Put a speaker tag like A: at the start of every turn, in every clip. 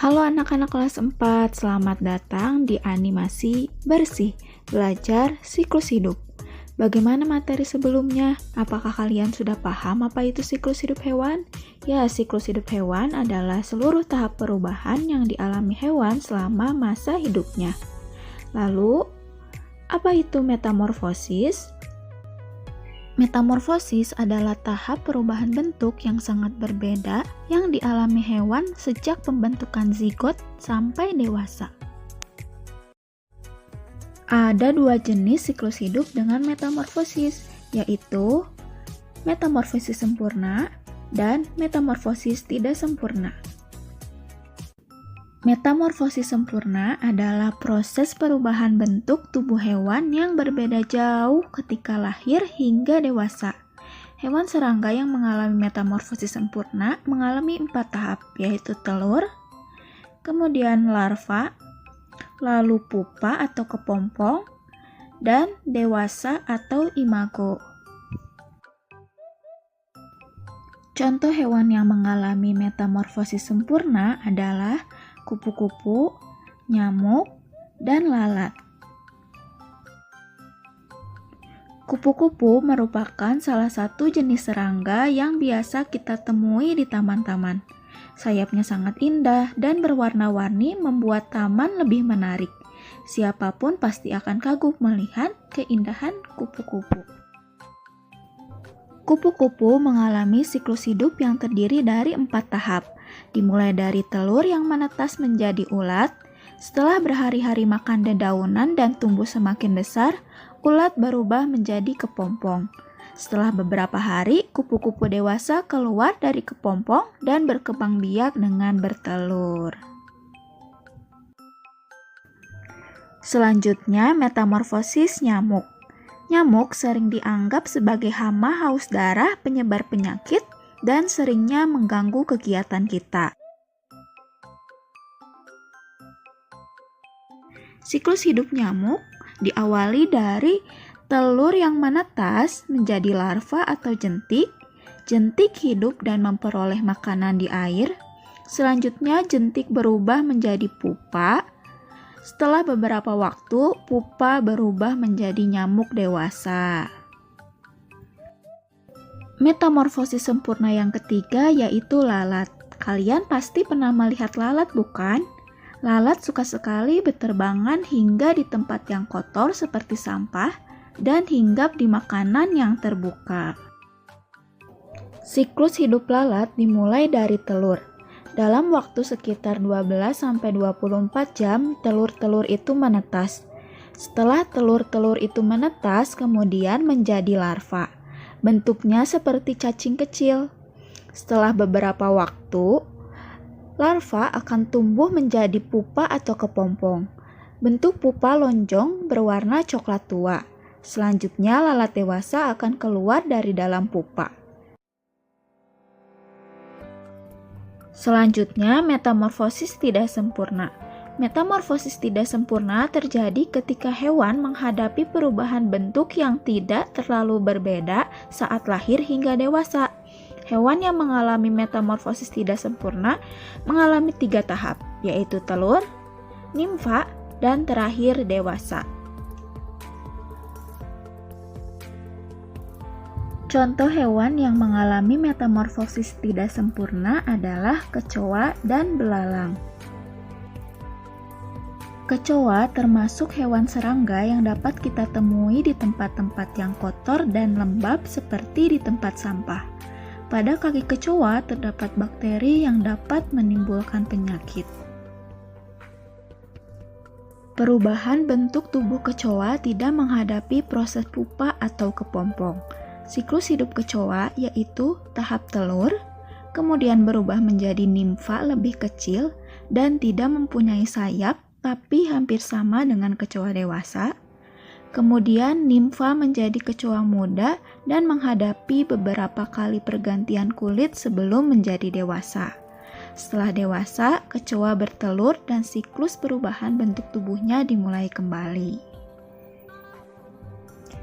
A: Halo anak-anak kelas 4, selamat datang di animasi bersih, belajar siklus hidup. Bagaimana materi sebelumnya? Apakah kalian sudah paham apa itu siklus hidup hewan? Ya, siklus hidup hewan adalah seluruh tahap perubahan yang dialami hewan selama masa hidupnya. Lalu, apa itu metamorfosis? Metamorfosis adalah tahap perubahan bentuk yang sangat berbeda yang dialami hewan sejak pembentukan zigot sampai dewasa. Ada dua jenis siklus hidup dengan metamorfosis, yaitu metamorfosis sempurna dan metamorfosis tidak sempurna. Metamorfosis sempurna adalah proses perubahan bentuk tubuh hewan yang berbeda jauh ketika lahir hingga dewasa. Hewan serangga yang mengalami metamorfosis sempurna mengalami 4 tahap, yaitu telur, kemudian larva, lalu pupa atau kepompong, dan dewasa atau imago. Contoh hewan yang mengalami metamorfosis sempurna adalah kupu-kupu, nyamuk, dan lalat. Kupu-kupu merupakan salah satu jenis serangga yang biasa kita temui di taman-taman. Sayapnya sangat indah dan berwarna-warni membuat taman lebih menarik. Siapapun pasti akan kagum melihat keindahan kupu-kupu. Kupu-kupu mengalami siklus hidup yang terdiri dari 4 tahap, dimulai dari telur yang menetas menjadi ulat. Setelah berhari-hari makan dedaunan dan tumbuh semakin besar, ulat berubah menjadi kepompong. Setelah beberapa hari, kupu-kupu dewasa keluar dari kepompong dan berkembang biak dengan bertelur. Selanjutnya, metamorfosis nyamuk. Nyamuk sering dianggap sebagai hama haus darah penyebar penyakit dan seringnya mengganggu kegiatan kita. Siklus hidup nyamuk diawali dari telur yang menetas menjadi larva atau jentik. Jentik hidup dan memperoleh makanan di air. Selanjutnya jentik berubah menjadi pupa. Setelah beberapa waktu, pupa berubah menjadi nyamuk dewasa. Metamorfosis sempurna yang ketiga yaitu lalat. Kalian pasti pernah melihat lalat, bukan? Lalat suka sekali berterbangan hingga di tempat yang kotor seperti sampah dan hinggap di makanan yang terbuka. Siklus hidup lalat dimulai dari telur. Dalam waktu sekitar 12-24 jam, telur-telur itu menetas. Setelah telur-telur itu menetas, kemudian menjadi larva. Bentuknya seperti cacing kecil. Setelah beberapa waktu, larva akan tumbuh menjadi pupa atau kepompong. Bentuk pupa lonjong berwarna coklat tua. Selanjutnya, lalat dewasa akan keluar dari dalam pupa. Selanjutnya, metamorfosis tidak sempurna. Metamorfosis tidak sempurna terjadi ketika hewan menghadapi perubahan bentuk yang tidak terlalu berbeda saat lahir hingga dewasa. Hewan yang mengalami metamorfosis tidak sempurna mengalami 3 tahap, yaitu telur, nimfa, dan terakhir dewasa. Contoh hewan yang mengalami metamorfosis tidak sempurna adalah kecoa dan belalang. Kecoa termasuk hewan serangga yang dapat kita temui di tempat-tempat yang kotor dan lembab seperti di tempat sampah. Pada kaki kecoa terdapat bakteri yang dapat menimbulkan penyakit. Perubahan bentuk tubuh kecoa tidak menghadapi proses pupa atau kepompong. Siklus hidup kecoa yaitu tahap telur, kemudian berubah menjadi nimfa lebih kecil dan tidak mempunyai sayap tapi hampir sama dengan kecoa dewasa. Kemudian nimfa menjadi kecoa muda dan menghadapi beberapa kali pergantian kulit sebelum menjadi dewasa. Setelah dewasa, kecoa bertelur dan siklus perubahan bentuk tubuhnya dimulai kembali.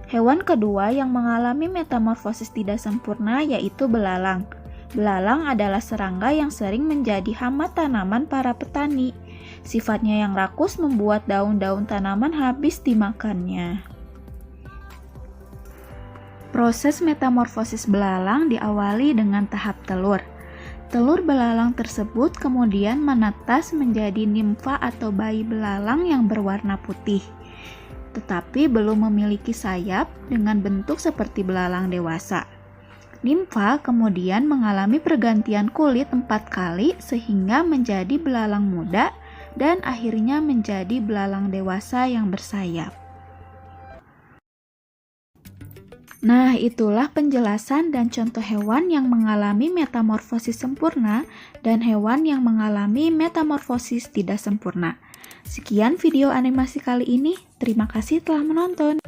A: Hewan kedua yang mengalami metamorfosis tidak sempurna yaitu belalang. Belalang adalah serangga yang sering menjadi hama tanaman para petani. Sifatnya yang rakus membuat daun-daun tanaman habis dimakannya. Proses metamorfosis belalang diawali dengan tahap telur. Telur belalang tersebut kemudian menetas menjadi nimfa atau bayi belalang yang berwarna putih, tetapi belum memiliki sayap dengan bentuk seperti belalang dewasa. Nimfa kemudian mengalami pergantian kulit 4 kali sehingga menjadi belalang muda dan akhirnya menjadi belalang dewasa yang bersayap. Nah, itulah penjelasan dan contoh hewan yang mengalami metamorfosis sempurna dan hewan yang mengalami metamorfosis tidak sempurna. Sekian video animasi kali ini. Terima kasih telah menonton.